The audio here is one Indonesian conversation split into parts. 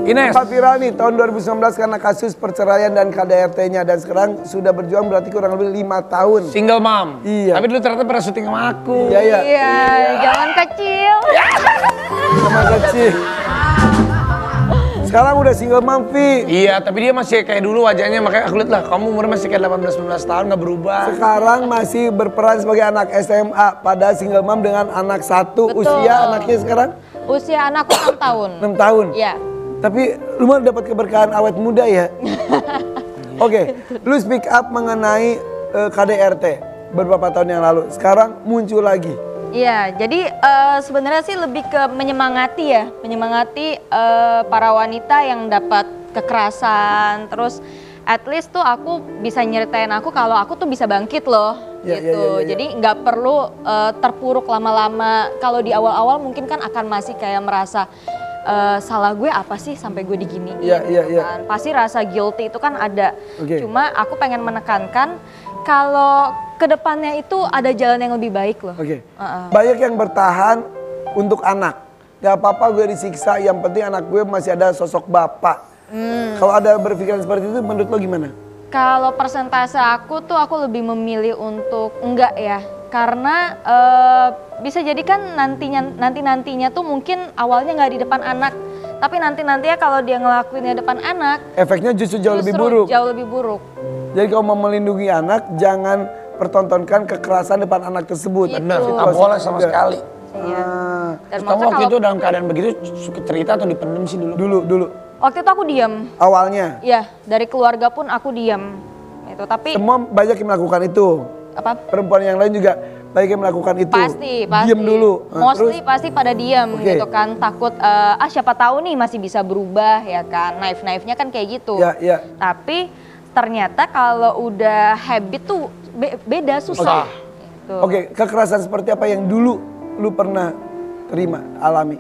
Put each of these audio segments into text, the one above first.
Ines. Sempat viral nih tahun 2019 karena kasus perceraian dan KDRT-nya. Dan sekarang sudah berjuang berarti kurang lebih 5 tahun. Single mom. Iya. Tapi dulu ternyata pernah syuting sama aku. Iya, iya. Iya, jangan kecil. Sama kecil. Sekarang udah single mom, Vi. Iya, tapi dia masih kayak dulu wajahnya. Makanya aku lihat lah, kamu umurnya masih kayak 18-19 tahun, gak berubah. Sekarang masih berperan sebagai anak SMA. Pada single mom dengan anak satu. Betul. Usia anaknya sekarang? Usia anakku 6 tahun. 6 tahun? Iya. Tapi lu mah dapat keberkahan awet muda ya? Oke, lu speak up mengenai KDRT beberapa tahun yang lalu. Sekarang muncul lagi. Iya, jadi sebenarnya sih lebih ke menyemangati ya, menyemangati para wanita yang dapat kekerasan, terus at least tuh aku bisa nyeritain aku kalau aku tuh bisa bangkit loh, Ya, gitu. ya. Jadi nggak perlu terpuruk lama-lama. Kalau di awal-awal mungkin kan akan masih kayak merasa salah gue apa sih sampai gue diginiin, Iya, iya, gitu iya. kan. Pasti rasa guilty itu kan ada. Oke. Cuma aku pengen menekankan kalau kedepannya itu ada jalan yang lebih baik loh. Oke. Banyak yang bertahan untuk anak. Gak apa-apa gue disiksa, yang penting anak gue masih ada sosok bapak. Kalau ada berpikiran seperti itu, menurut lo gimana? Kalau persentase aku tuh aku lebih memilih untuk enggak ya. Karena bisa jadi kan nantinya tuh mungkin awalnya nggak di depan anak. Tapi nantinya kalau dia ngelakuinnya depan anak. Efeknya justru jauh lebih buruk. Jauh lebih buruk. Jadi kalau mau melindungi anak, jangan pertontonkan kekerasan depan anak tersebut. Gitu. Benar, tak boleh sama sekali. Iya. Dan Terus kamu maksudnya waktu kalau itu dalam keadaan begitu suka cerita atau dipendem sih dulu? Dulu. waktu itu aku diam. Awalnya. Iya, dari keluarga pun aku diam. Itu tapi Semua banyak yang melakukan itu. apa? Perempuan yang lain juga banyak yang melakukan itu. Pasti. Diem dulu. Nah, Mostly pasti pada diam Oke. gitu kan. Takut siapa tahu nih masih bisa berubah ya kan. Knife-nya kan kayak gitu. Ya. Tapi ternyata kalau udah habit tuh beda susah. Gitu. Oke, kekerasan seperti apa yang dulu lu pernah terima, alami?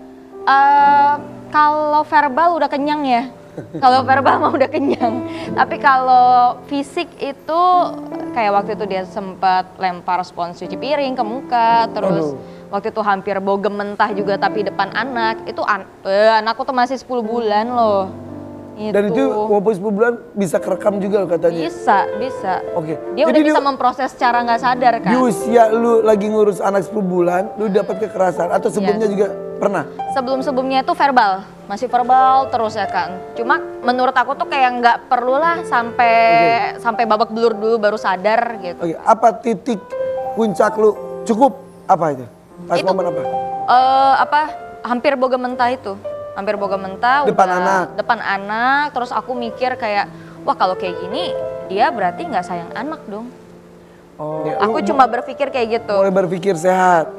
Kalau verbal udah kenyang ya. Kalau verbal mah udah kenyang. Tapi kalau fisik itu kayak waktu itu dia sempat lempar spons cuci piring ke muka, terus waktu itu hampir bogem mentah juga tapi depan anak. Itu anakku tuh masih 10 bulan loh. Dan itu walaupun 10 bulan bisa kerekam juga loh katanya. Bisa. Oke. Dia udah bisa memproses secara nggak sadar kan. Di usia lu lagi ngurus anak 10 bulan, lu dapat kekerasan atau sebelumnya juga pernah? Sebelum-sebelumnya itu verbal, masih verbal terus ya kan. Cuma menurut aku tuh kayak nggak perlu lah sampai babak belur dulu baru sadar gitu. Oke, apa titik puncak lu cukup apa itu? Pas Itu, momen apa? Hampir boga mentah itu. Hampir boga mentah. Depan anak, terus aku mikir kayak, wah kalau kayak gini dia berarti nggak sayang anak dong. Oh, Aku cuma berpikir kayak gitu. mulai berpikir sehat.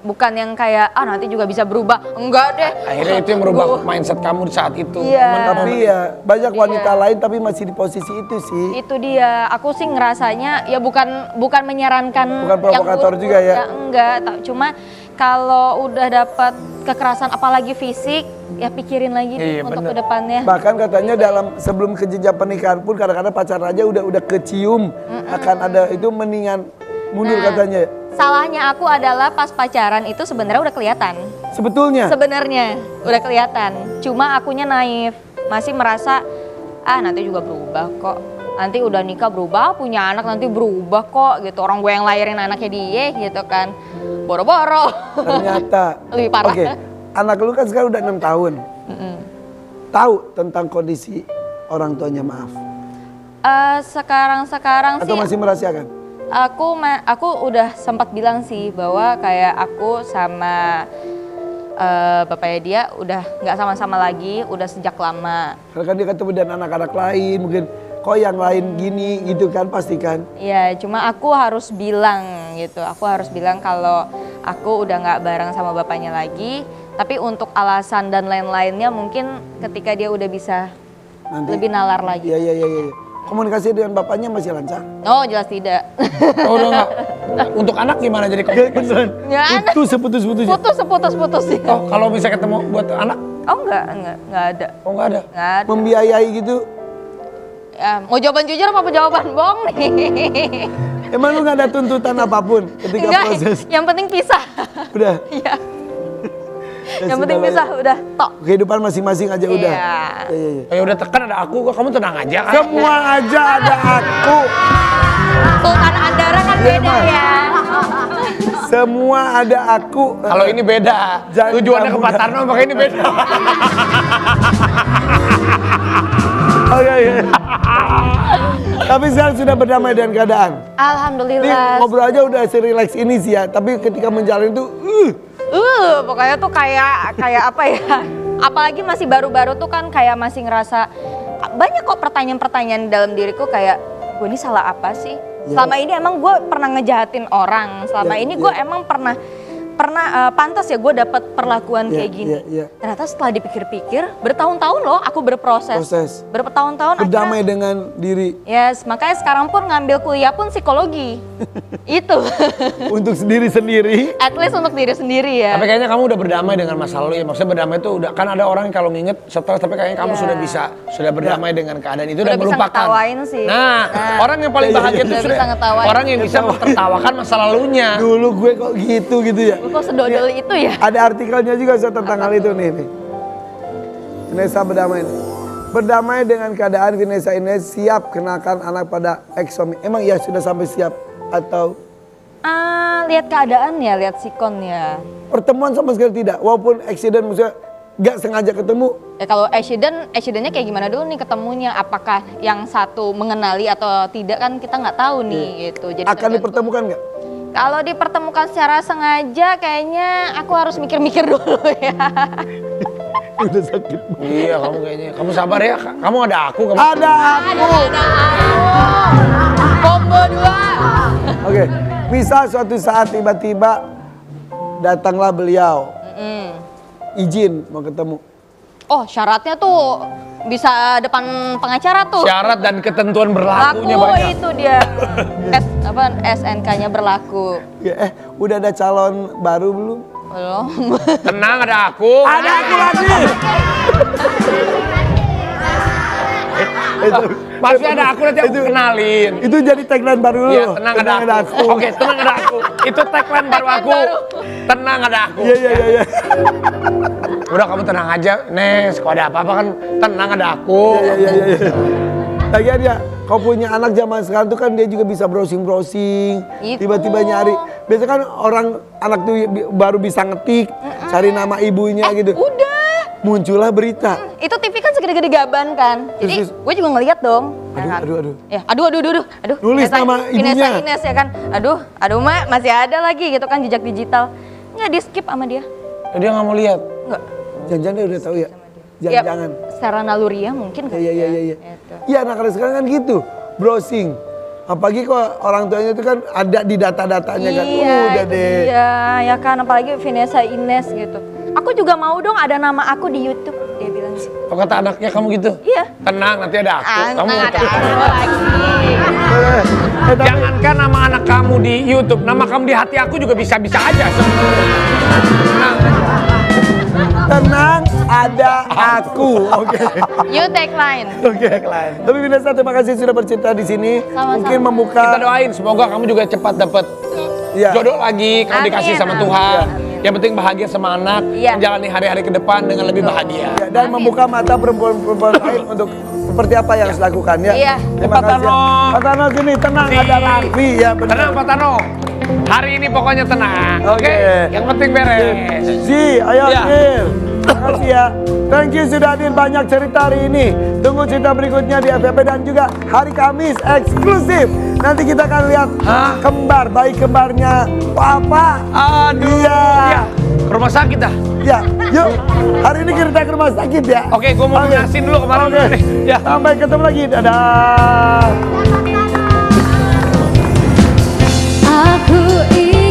Bukan yang kayak nanti juga bisa berubah. Enggak deh. Akhirnya itu yang merubah mindset kamu saat itu. Iya. Tapi ya banyak wanita lain tapi masih di posisi itu sih. Itu dia. Aku sih ngerasanya ya bukan menyarankan Bukan provokator yang juga ya? Enggak. Cuma kalau udah dapat kekerasan apalagi fisik ya pikirin lagi deh untuk kedepannya. Bahkan katanya sebelum ke jenjang pernikahan pun kadang-kadang pacaran aja udah kecium akan ada itu mendingan mundur katanya. Salahnya aku adalah pas pacaran itu sebenarnya udah kelihatan. Sebetulnya? Sebenarnya udah kelihatan. Cuma akunya naif, masih merasa nanti juga berubah kok. Nanti udah nikah berubah, punya anak nanti berubah kok gitu. Orang gue yang lahirin anaknya dia gitu kan. Boro-boro. Ternyata. Lebih parah. Oke, anak lu kan sekarang udah 6 tahun. Tahu tentang kondisi orang tuanya, maaf. Sekarang Atau sih masih merahasiakan? aku udah sempat bilang sih bahwa kayak aku sama bapaknya dia udah nggak sama-sama lagi, udah sejak lama. Karena kan dia ketemu dengan anak-anak lain, mungkin kok yang lain gini gitu kan pasti kan? Iya, cuma aku harus bilang gitu. Aku harus bilang kalau aku udah nggak bareng sama bapaknya lagi. Tapi untuk alasan dan lain-lainnya mungkin ketika dia udah bisa lebih nalar lagi. Iya. Komunikasi dengan bapaknya masih lancar? Oh, jelas tidak. Oh, udah enggak. Untuk anak gimana jadi komunikasi? Ya, anak. Putus. Putus sih. Oh, kalau bisa ketemu buat anak? Oh, enggak ada. Oh, enggak ada. Enggak ada. Membiayai gitu? Ya, mau jawaban jujur apa jawaban bohong nih? Emang lu gak ada tuntutan apapun ketika Enggak, proses? yang penting pisah. Udah? Iya. Yang penting bisa udah tok. Kehidupan masing-masing aja udah. Iya. Iya. Ya udah tekan ada aku, kamu tenang aja kan. Semua aja ada aku. Sultan Andara kan Iya, beda Mas. ya. Semua ada aku. Kalau ini beda. Jangan Tujuannya ke kamu Pak dah. Tarno, makanya ini beda. Oke. Tapi sekarang sudah berdamai dengan keadaan. Ini Alhamdulillah. ngobrol aja udah se-relax ini sih ya. Tapi ketika menjalani itu, Pokoknya tuh kayak apa ya? Apalagi masih baru-baru tuh kan kayak masih ngerasa banyak kok pertanyaan-pertanyaan dalam diriku kayak gue ini salah apa sih? Selama ini emang gue pernah ngejahatin orang. Selama ini gue emang pernah pantas ya gue dapat perlakuan kayak gini. Ternyata setelah dipikir-pikir bertahun-tahun loh aku berproses. Bertahun-tahun berdamai akhirnya. dengan diri. Yes, makanya sekarang pun ngambil kuliah pun psikologi. Itu. Untuk sendiri-sendiri. At least untuk diri sendiri ya. Tapi kayaknya kamu udah berdamai dengan masa lalu ya. Maksudnya berdamai itu udah, kan ada orang yang kalau nginget stres, tapi kayaknya kamu sudah berdamai dengan keadaan itu dan Udah bisa melupakan. ngetawain sih. Nah, orang yang paling bahagia itu Udah sudah bisa ngetawain. orang yang bisa mentertawakan masa lalunya. Dulu gue kok gitu ya. Kok sedodol itu ya? Ada artikelnya juga Ustaz, tentang hal itu nih. Vanessa berdamai. Berdamai dengan keadaan Vanessa ini siap kenakan anak pada ex suami. Emang ya sudah sampai siap atau Lihat keadaan ya, lihat sikon ya. pertemuan sama sekali tidak? Walaupun accident maksudnya gak sengaja ketemu. Ya kalau accidentnya kayak gimana dulu nih ketemunya? Apakah yang satu mengenali atau tidak kan kita nggak tahu nih gitu. Jadi Akan tergantung. dipertemukan gak? Kalau dipertemukan secara sengaja kayaknya aku harus mikir-mikir dulu ya. Udah sakit. Iya, kamu kayaknya. Kamu sabar ya. Kamu ada aku. Kamu. Ada aku. Ada combo 2. Oke, misal suatu saat tiba-tiba datanglah beliau, izin mau ketemu. Oh syaratnya tuh bisa depan pengacara tuh. Syarat dan ketentuan berlakunya Laku banyak. itu dia. SNK-nya berlaku. Ya, udah ada calon baru belum? Belum. Tenang, ada aku. Ada aku lagi. Pasti ada aku, nanti aku kenalin. Itu jadi tagline baru lu. Iya, tenang ada aku. Oke, tenang ada aku. Itu tagline baru aku. Tenang ada aku. Iya. Udah kamu tenang aja, Nes. Kalau ada apa-apa kan tenang ada aku. Iya. Lagian ya, kau punya anak zaman sekarang tuh kan dia juga bisa browsing, Itu. tiba-tiba nyari. Biasanya kan orang anak tuh baru bisa ngetik, cari nama ibunya gitu. Udah. Muncullah berita. Itu TV kan segede-gede gaban kan. Jadi Terus. gue juga ngeliat dong. ya kan? Aduh. Ya, aduh. Nulis Vanessa- nama ibunya. Vanessa Ines ya kan. Aduh mak masih ada lagi gitu kan jejak digital. Nggak di skip sama dia. Dia nggak mau lihat. Nggak. Jangan-jangan dia udah tahu ya. Ya, Jangan. secara naluriah mungkin kan. Iya. Gitu. Iya, anak-anak sekarang kan gitu, browsing. Apalagi kok orang tuanya itu kan ada di data-datanya kan. Iya, Udah itu deh. dia, ya kan apalagi Vanessa Ines gitu. Aku juga mau dong ada nama aku di YouTube, dia bilang gitu. Oh, kata anaknya kamu gitu? Iya. Tenang, nanti ada aku. Kamu Ada tenang. aku lagi. Tapi Jangankan nama anak kamu di YouTube, nama kamu di hati aku juga bisa-bisa aja. Tenang. tenang, ada aku. Oke. You tagline. Oke. Tapi Vanessa, terima kasih sudah bercerita di sini. Sama-sama. Mungkin membuka. Kita doain semoga kamu juga cepat dapat Iya. jodoh lagi, kamu Amin, dikasih sama amin. Tuhan. Amin. Yang penting bahagia sama anak, Iya. menjalani hari-hari ke depan dengan lebih bahagia. Ya, dan membuka mata perempuan-perempuan lain untuk seperti apa yang harus dilakukan ya. Iya. Terima Pak kasih. Tarno. Pak Tarno sini tenang, Si. ada Raffi ya benar. Tenang Pak Tarno, hari ini pokoknya tenang, oke? Oke. Yang penting beres. Si, ayo Ya. Sil. Terima kasih ya. Thank you sudah hadir banyak cerita hari ini. Tunggu cerita berikutnya di FVP dan juga hari Kamis eksklusif. Nanti kita akan lihat kembar, bayi kembarnya Papa. Aduh. Iya. Ya, ke rumah sakit dah. Ya, yuk. Hari ini kita ke rumah sakit ya. Oke, gue mau nyasin dulu kemarin Oke. nih. Ya. Sampai ketemu lagi. Dadah. Aku ingin